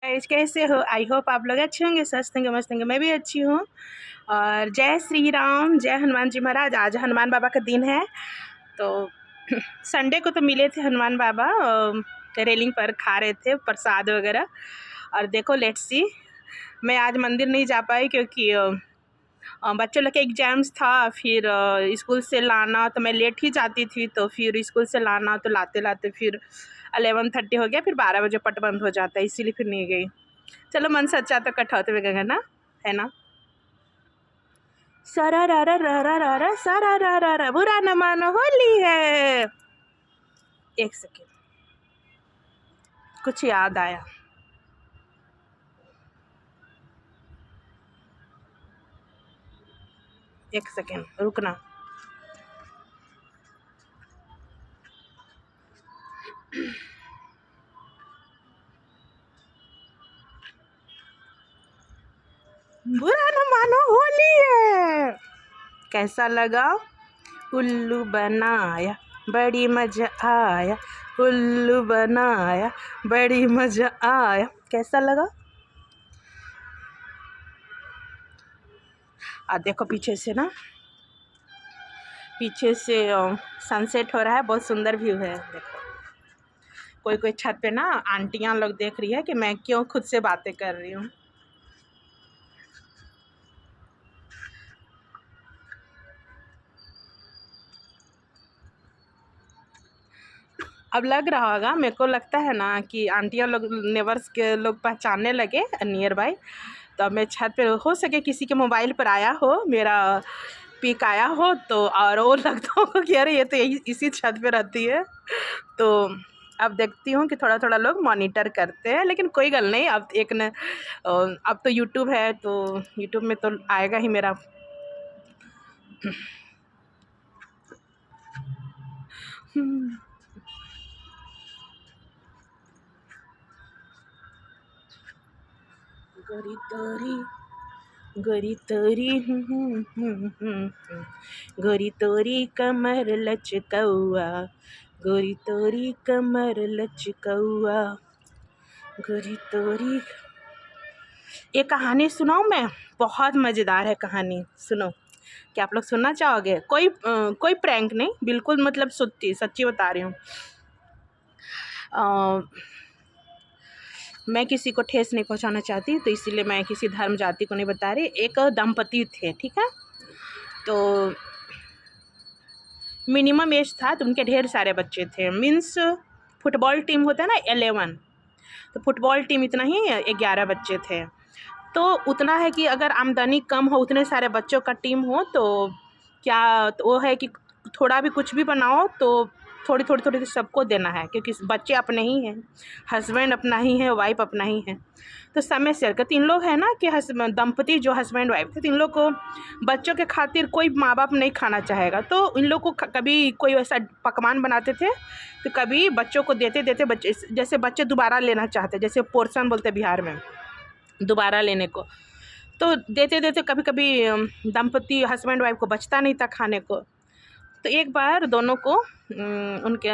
Guys, कैसे हो? I hope आप लोग अच्छे होंगे, स्वस्थ होंगे, मस्त होंगे। मैं भी अच्छी हूँ। और जय श्री राम, जय हनुमान जी महाराज। आज हनुमान बाबा का दिन है। तो संडे को तो मिले थे हनुमान बाबा, रेलिंग पर खा रहे थे प्रसाद वगैरह। और देखो, लेट्स सी, मैं आज मंदिर नहीं जा पाई क्योंकि बच्चों लोग के एग्जाम्स था। फिर स्कूल से लाना, तो मैं लेट ही जाती थी, तो फिर स्कूल से लाना, तो लाते लाते फिर 11:30 हो गया। फिर 12 बजे पट बंद हो जाता है, इसीलिए फिर नहीं गई। चलो, मन सच्चा तो कठौती में गंगा ना, है ना। सरा रा रा रा रा रा रा सरा रा रा रा, बुरा न मानो, होली है। एक सेकेंड, कुछ याद आया। एक सेकेंड रुकना। बुरा न मानो, होली है। कैसा लगा? उल्लू बनाया, बड़ी मजा आया। उल्लू बनाया, बड़ी मजा आया। कैसा लगा? देखो, पीछे से ना, पीछे से सनसेट हो रहा है। बहुत सुंदर व्यू है। देखो, कोई कोई छत पे ना आंटियां लोग देख रही है कि मैं क्यों खुद से बातें कर रही हूँ। अब लग रहा होगा, मेरे को लगता है ना कि आंटियां लोग, नेबर्स के लोग पहचानने लगे नियर बाय। तो अब मैं छत पे, हो सके किसी के मोबाइल पर आया हो, मेरा पिक आया हो, तो और वो लगता हो कि अरे ये तो इसी छत पे रहती है। तो अब देखती हूँ कि थोड़ा थोड़ा लोग मॉनिटर करते हैं, लेकिन कोई गल नहीं। अब एक न, अब तो यूट्यूब है, तो यूट्यूब में तो आएगा ही मेरा। गोरी तोरी, गोरी तोरी, गोरी तोरी कमर लचकौआ, गोरी तोरी कमर लचकौआ, गोरी तोरी। एक कहानी सुनाऊं मैं? बहुत मज़ेदार है कहानी, सुनो। क्या आप लोग सुनना चाहोगे? कोई प्रैंक नहीं, बिल्कुल मतलब सच्ची बता रही हूँ। मैं किसी को ठेस नहीं पहुंचाना चाहती, तो इसीलिए मैं किसी धर्म जाति को नहीं बता रही। एक दंपति थे, ठीक है। तो मिनिमम एज था, तो उनके ढेर सारे बच्चे थे। मीन्स फुटबॉल टीम होता है ना 11, तो फुटबॉल टीम इतना ही 11 बच्चे थे। तो उतना है कि अगर आमदनी कम हो, उतने सारे बच्चों का टीम हो, तो क्या, तो वो है कि थोड़ा भी कुछ भी बनाओ तो थोड़ी थोड़ी थोड़ी सबको देना है, क्योंकि बच्चे अपने ही हैं, हस्बैंड अपना ही है, वाइफ अपना ही है। तो समय शेयर कर, 3 लोग हैं ना कि दंपति जो हस्बैंड वाइफ थे, 3 लोग को बच्चों के खातिर कोई माँ बाप नहीं खाना चाहेगा। तो इन लोग को कभी कोई वैसा पकवान बनाते थे, तो कभी बच्चों को देते देते बच्चे, जैसे बच्चे दोबारा लेना चाहते, जैसे पोर्शन बोलते हैं बिहार में, दोबारा लेने को, तो देते देते कभी कभी दंपति हस्बैंड वाइफ को बचता नहीं था खाने को। तो एक बार दोनों को, उनके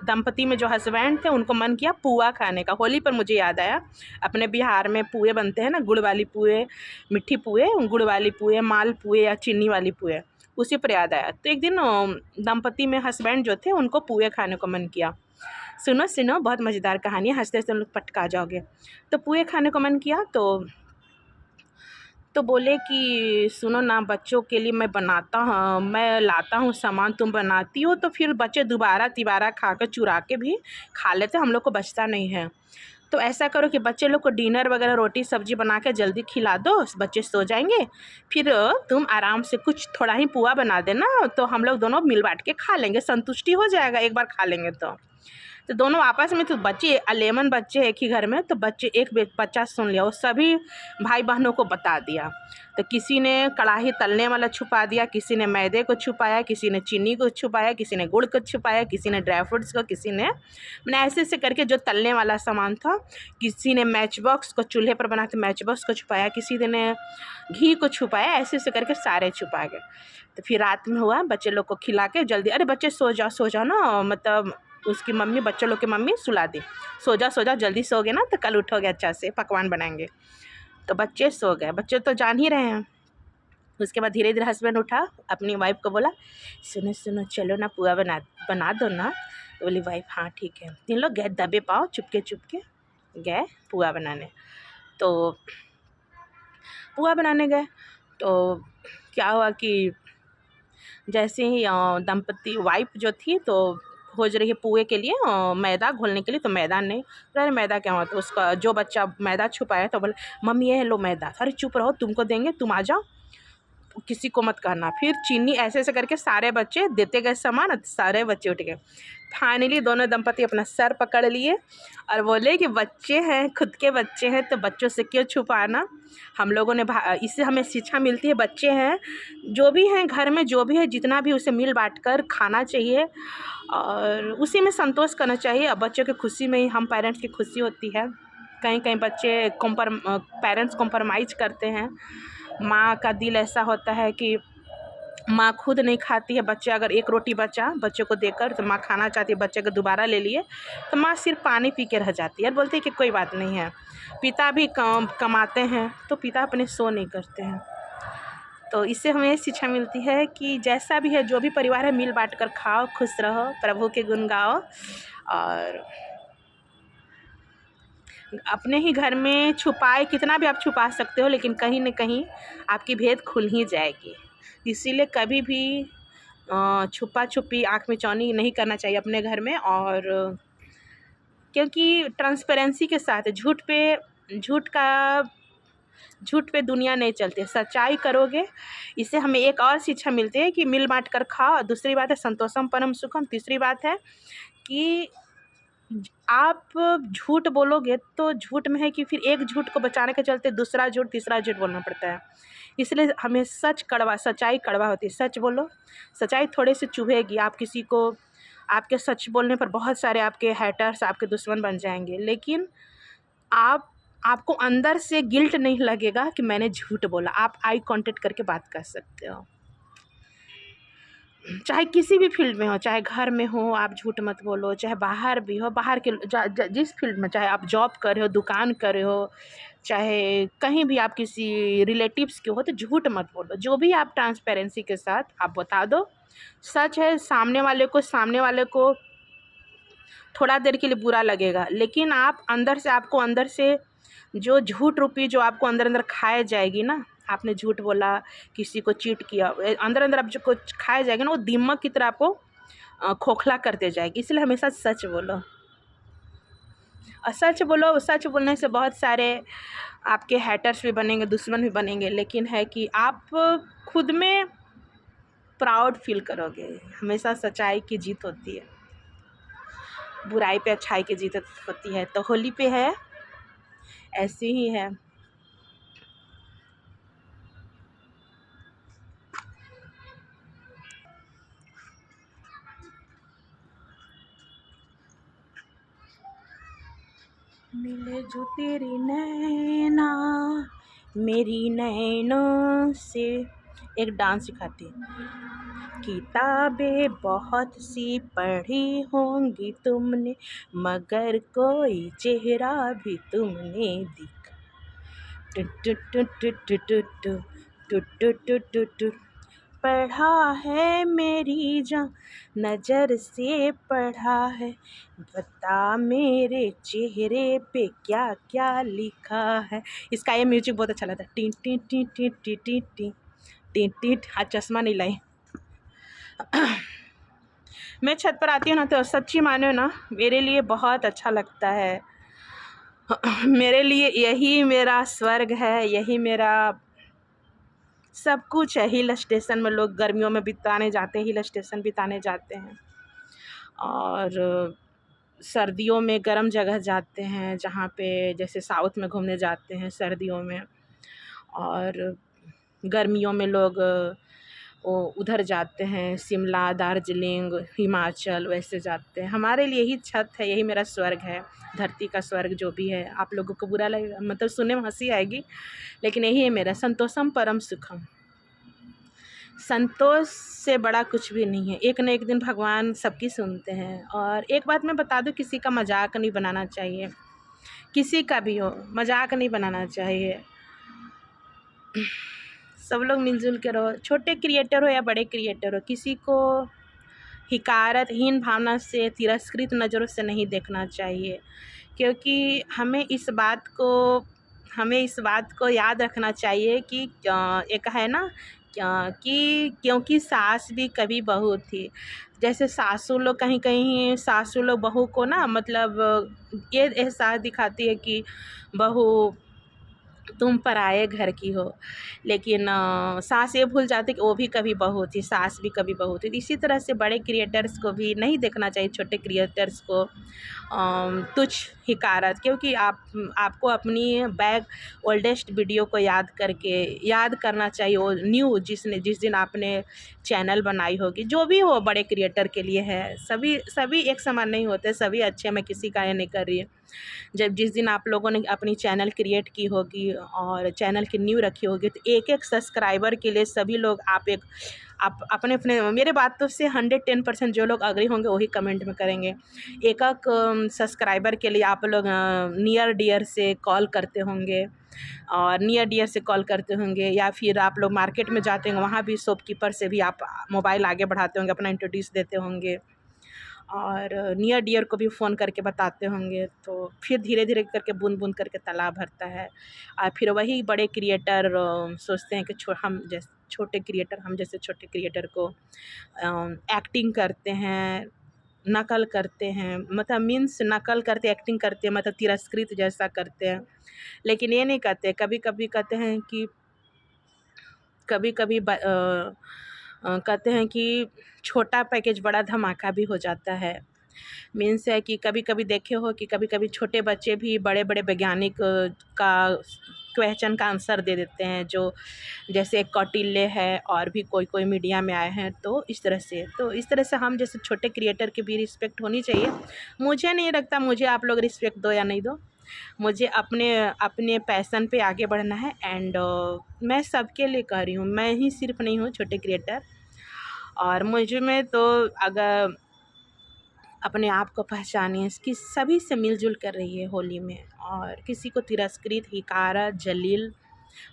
दंपति में जो हस्बैंड थे, उनको मन किया पुआ खाने का। होली पर मुझे याद आया, अपने बिहार में पुए बनते हैं ना, गुड़ वाली पुए, मिट्ठी पुए, गुड़ वाली पुए, माल पुए या चीनी वाली पुए, उसी पर याद आया। तो एक दिन दंपति में हस्बैंड जो थे, उनको पुए खाने को मन किया। सुनो सुनो, बहुत मज़ेदार कहानी है, हंसते हंसते लोग पटका जाओगे। तो पुए खाने को मन किया, तो बोले कि सुनो ना, बच्चों के लिए मैं बनाता हूँ, मैं लाता हूँ सामान, तुम बनाती हो, तो फिर बच्चे दोबारा तिबारा खा कर चुरा के भी खा लेते, हम लोग को बचता नहीं है। तो ऐसा करो कि बच्चे लोग को डिनर वगैरह रोटी सब्जी बना के जल्दी खिला दो, बच्चे सो जाएंगे, फिर तुम आराम से कुछ थोड़ा ही पुआ बना देना, तो हम लोग दोनों मिल बांट के खा लेंगे, संतुष्टि हो जाएगा एक बार खा लेंगे तो दोनों आपस में, तो बच्चे 11 बच्चे एक ही घर में, तो बच्चे, एक बच्चा सुन लिया, वो सभी भाई बहनों को बता दिया। तो किसी ने कढ़ाई तलने वाला छुपा दिया, किसी ने मैदे को छुपाया, किसी ने चीनी को छुपाया, किसी ने गुड़ को छुपाया, किसी ने ड्राई फ्रूट्स को, किसी ने, मैंने ऐसे ऐसे करके जो तलने वाला सामान था, किसी ने मैच बॉक्स को, चूल्हे पर बना के मैच बॉक्स को छुपाया, किसी ने घी को छुपाया, ऐसे ऐसे करके सारे छुपा गए। तो फिर रात में हुआ, बच्चे लोग को खिला के जल्दी, अरे बच्चे सो जाओ ना, मतलब उसकी मम्मी, बच्चों लोग की मम्मी सुला दी, सो जा जल्दी सोगे ना तो कल उठोगे अच्छा से, पकवान बनाएंगे। तो बच्चे सो गए, बच्चे तो जान ही रहे हैं। उसके बाद धीरे धीरे हस्बैंड उठा, अपनी वाइफ को बोला सुनो सुनो चलो ना पुआ बना दो ना। तो बोली वाइफ हाँ ठीक है। 3 लोग गए दबे पाँव चुपके चुपके गए पुआ बनाने। तो पुआ बनाने गए तो क्या हुआ कि जैसे ही दंपति वाइफ जो थी तो खोज रही है पुए के लिए मैदा घोलने के लिए, तो मैदा नहीं। अरे मैदा क्या हुआ, तो उसका जो बच्चा मैदा छुपाया तो बोले मम्मी ये लो मैदा। अरे चुप रहो, तुमको देंगे, तुम आ जाओ, किसी को मत करना। फिर चीनी ऐसे ऐसे करके सारे बच्चे देते गए सामान, सारे बच्चे उठ गए। फाइनली दोनों दंपति अपना सर पकड़ लिए और बोले कि बच्चे हैं, खुद के बच्चे हैं तो बच्चों से क्यों छुपाना। हम लोगों ने इससे हमें शिक्षा मिलती है, बच्चे हैं जो भी हैं घर में, जो भी है जितना भी उसे मिल बांट कर खाना चाहिए और उसी में संतोष करना चाहिए। अब बच्चों की खुशी में ही हम पेरेंट्स की खुशी होती है। कहीं कहीं बच्चे पेरेंट्स कॉम्प्रोमाइज़ करते हैं। माँ का दिल ऐसा होता है कि माँ खुद नहीं खाती है, बच्चे अगर एक रोटी बचा बच्चे को देकर तो माँ खाना चाहती है, बच्चे को दोबारा ले लिए तो माँ सिर्फ पानी पी के रह जाती है और बोलती है कि कोई बात नहीं है। पिता भी कमाते हैं तो पिता अपने शो नहीं करते हैं। तो इससे हमें शिक्षा मिलती है कि जैसा भी है, जो भी परिवार है, मिल बांट कर खाओ, खुश रहो, प्रभु के गुण गाओ और अपने ही घर में छुपाए, कितना भी आप छुपा सकते हो लेकिन कहीं न कहीं आपकी भेद खुल ही जाएगी। इसीलिए कभी भी छुपा छुपी आँख में चौनी नहीं करना चाहिए अपने घर में। और क्योंकि ट्रांसपेरेंसी के साथ झूठ पे दुनिया नहीं चलती है, सच्चाई करोगे। इससे हमें एक और शिक्षा मिलती है कि मिल बांट कर खाओ। दूसरी बात है संतोषम परम सुखम। तीसरी बात है कि आप झूठ बोलोगे तो झूठ में है कि फिर एक झूठ को बचाने के चलते दूसरा झूठ, तीसरा झूठ बोलना पड़ता है। इसलिए हमें सच्चाई कड़वा होती है। सच बोलो, सच्चाई थोड़े से चुभेगी। आप किसी को, आपके सच बोलने पर बहुत सारे आपके हेटर्स, आपके दुश्मन बन जाएंगे, लेकिन आपको अंदर से गिल्ट नहीं लगेगा कि मैंने झूठ बोला। आप आई कांटेक्ट करके बात कर सकते हो। चाहे किसी भी फील्ड में हो, चाहे घर में हो आप झूठ मत बोलो, चाहे बाहर भी हो, बाहर के जिस फील्ड में, चाहे आप जॉब कर रहे हो, दुकान कर रहे हो, चाहे कहीं भी आप किसी रिलेटिव्स के हो, तो झूठ मत बोलो। जो भी आप ट्रांसपेरेंसी के साथ आप बता दो। सच है, सामने वाले को थोड़ा देर के लिए बुरा लगेगा, लेकिन आपको अंदर से जो झूठ रूपी जो आपको अंदर खाए जाएगी ना, आपने झूठ बोला, किसी को चीट किया, अंदर आप जो कुछ खाए जाएगी ना, वो दीमक की तरह आपको खोखला करते जाएगी। इसलिए हमेशा सच बोलो। और सच बोलने से बहुत सारे आपके हैटर्स भी बनेंगे, दुश्मन भी बनेंगे, लेकिन है कि आप खुद में प्राउड फील करोगे। हमेशा सच्चाई की जीत होती है, बुराई पे अच्छाई की जीत होती है। तो होली पे है ऐसे ही है। मिले जो तेरी नैना मेरी नैनों से, एक डांस सिखाती है। किताबें बहुत सी पढ़ी होंगी तुमने, मगर कोई चेहरा भी तुमने दिखा। टु टु टु टु टु टु टु टु टु टु टु पढ़ा है मेरी जान, नज़र से पढ़ा है, बता मेरे चेहरे पे क्या क्या लिखा है। इसका ये म्यूजिक बहुत अच्छा लगता है। T T T T T T T T T. हाँ, चश्मा नहीं लाई। मैं छत पर आती हूँ ना तो सच्ची मानो ना, मेरे लिए बहुत अच्छा लगता है। मेरे लिए यही मेरा स्वर्ग है, यही मेरा सब कुछ है। हिल स्टेशन में लोग गर्मियों में बिताने जाते हैं, हिल स्टेशन बिताने जाते हैं, और सर्दियों में गर्म जगह जाते हैं, जहाँ पे जैसे साउथ में घूमने जाते हैं सर्दियों में, और गर्मियों में लोग वो उधर जाते हैं, शिमला, दार्जिलिंग, हिमाचल, वैसे जाते हैं। हमारे लिए यही छत है, यही मेरा स्वर्ग है, धरती का स्वर्ग जो भी है। आप लोगों को बुरा लगेगा, मतलब सुनने में हंसी आएगी, लेकिन यही है मेरा संतोषम परम सुखम। संतोष से बड़ा कुछ भी नहीं है। एक न एक दिन भगवान सबकी सुनते हैं। और एक बात मैं बता दूँ, किसी का मजाक नहीं बनाना चाहिए, किसी का भी हो मजाक नहीं बनाना चाहिए। सब लोग मिलजुल के रहो, छोटे क्रिएटर हो या बड़े क्रिएटर हो, किसी को हिकारतहीन भावना से, तिरस्कृत नज़रों से नहीं देखना चाहिए। क्योंकि हमें इस बात को याद रखना चाहिए कि एक है ना कि क्योंकि सास भी कभी बहू थी। जैसे सासू लोग कहीं कहीं सासू लोग बहू को ना मतलब ये एहसास दिखाती है कि बहू तुम पराए घर की हो, लेकिन सास ये भूल जाती कि वो भी कभी बहू थी, सास भी कभी बहू थी। इसी तरह से बड़े क्रिएटर्स को भी नहीं देखना चाहिए छोटे क्रिएटर्स को तुच्छ हिकारत, क्योंकि आपको अपनी बैक ओल्डेस्ट वीडियो को याद करना चाहिए। वो जिस दिन आपने चैनल बनाई होगी, जो भी हो बड़े क्रिएटर के लिए है, सभी एक समान नहीं होते, सभी अच्छे। मैं किसी का ये नहीं कर रही। जिस दिन आप लोगों ने अपनी चैनल क्रिएट की होगी और चैनल की नींव रखी होगी, तो एक एक सब्सक्राइबर के लिए सभी लोग आप अपने अपने मेरे बातों से 110% जो लोग अग्री होंगे वही कमेंट में करेंगे। एक एक सब्सक्राइबर के लिए आप लोग नियर डियर से कॉल करते होंगे, और नियर डियर से कॉल करते होंगे, या फिर आप लोग मार्केट में जाते होंगे, वहाँ भी शॉपकीपर से भी आप मोबाइल आगे बढ़ाते होंगे, अपना इंट्रोड्यूस देते होंगे, और नियर डियर को भी फ़ोन करके बताते होंगे। तो फिर धीरे धीरे करके बूंद बूंद करके तालाब भरता है। और फिर वही बड़े क्रिएटर सोचते हैं कि हम जैसे छोटे क्रिएटर को एक्टिंग करते हैं, नकल करते हैं, मतलब मीन्स नकल करते एक्टिंग करते हैं, मतलब तिरस्कृत जैसा करते हैं। लेकिन ये नहीं कहते, कभी कभी कहते हैं कि कहते हैं कि छोटा पैकेज बड़ा धमाका भी हो जाता है। मीन्स है कि कभी कभी देखे हो कि कभी कभी छोटे बच्चे भी बड़े बड़े वैज्ञानिक का क्वेश्चन का आंसर दे देते हैं, जो जैसे कौटिल्य है और भी कोई कोई मीडिया में आए हैं। तो इस तरह से हम जैसे छोटे क्रिएटर की भी रिस्पेक्ट होनी चाहिए। मुझे नहीं लगता मुझे आप लोग रिस्पेक्ट दो या नहीं दो, मुझे अपने अपने पैशन पे आगे बढ़ना है। एंड मैं सबके लिए कर रही हूँ, मैं ही सिर्फ नहीं हूँ छोटे क्रिएटर। और मुझे में तो अगर अपने आप को पहचानिए कि सभी से मिलजुल कर रहिए होली में, और किसी को तिरस्कृत हिकारा जलील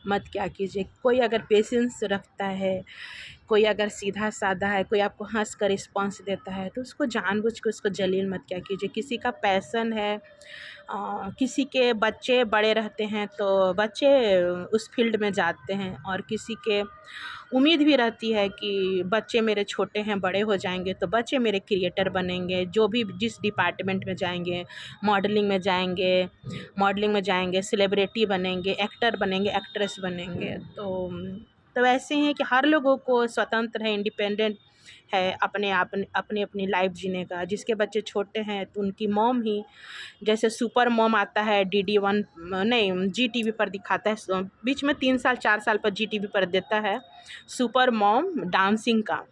मत क्या कीजिए। कोई अगर पेशेंस रखता है, कोई अगर सीधा साधा है, कोई आपको हंस कर रिस्पॉन्स देता है, तो उसको जानबूझ के उसको जलील मत क्या कीजिए। किसी का पैसन है, किसी के बच्चे बड़े रहते हैं तो बच्चे उस फील्ड में जाते हैं, और किसी के उम्मीद भी रहती है कि बच्चे मेरे छोटे हैं, बड़े हो जाएंगे तो बच्चे मेरे क्रिएटर बनेंगे, जो भी जिस डिपार्टमेंट में जाएंगे, मॉडलिंग में जाएंगे, सेलिब्रिटी बनेंगे, एक्टर बनेंगे, एक्ट्रेस बनेंगे। तो ऐसे हैं कि हर लोगों को स्वतंत्र है, इंडिपेंडेंट है अपनी अपनी लाइफ जीने का। जिसके बच्चे छोटे हैं तो उनकी मॉम ही, जैसे सुपर मॉम आता है DD1 नहीं GTV पर दिखाता है, बीच में 3 साल 4 साल पर GTV पर देता है सुपर मॉम डांसिंग का,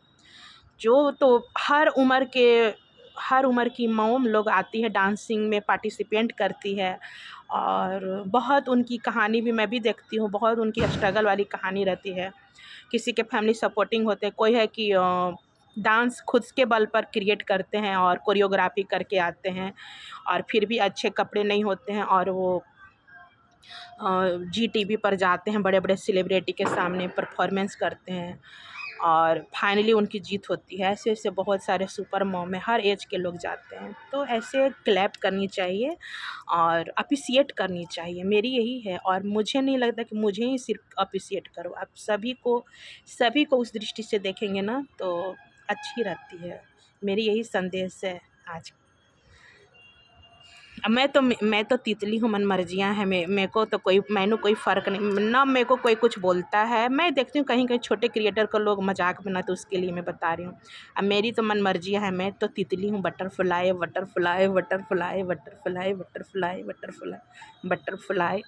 जो तो हर उम्र की मॉम लोग आती है, डांसिंग में पार्टिसिपेंट करती है। और बहुत उनकी कहानी भी मैं भी देखती हूँ, बहुत उनकी स्ट्रगल वाली कहानी रहती है। किसी के फैमिली सपोर्टिंग होते हैं, कोई है कि डांस खुद के बल पर क्रिएट करते हैं और कोरियोग्राफी करके आते हैं, और फिर भी अच्छे कपड़े नहीं होते हैं और वो GTV पर जाते हैं, बड़े बड़े सेलिब्रिटी के सामने परफॉर्मेंस करते हैं, और फाइनली उनकी जीत होती है। ऐसे ऐसे बहुत सारे सुपर मॉम में हर एज के लोग जाते हैं। तो ऐसे क्लैप करनी चाहिए और अप्रिसिएट करनी चाहिए, मेरी यही है। और मुझे नहीं लगता कि मुझे ही सिर्फ अप्रिसिएट करो, आप सभी को उस दृष्टि से देखेंगे ना तो अच्छी रहती है। मेरी यही संदेश है आज। मैं तो तितली हूँ, मन मर्जियाँ हैं। मेरे को तो कोई फ़र्क नहीं ना, मेरे को कोई कुछ बोलता है। मैं देखती हूँ कहीं कहीं छोटे क्रिएटर को लोग मजाक बनाते, तो उसके लिए मैं बता रही हूँ। अब मेरी तो मन मर्जियाँ है, मैं तो तितली हूँ। Butterfly butterfly butterfly butterfly butterfly butterfly butterfly.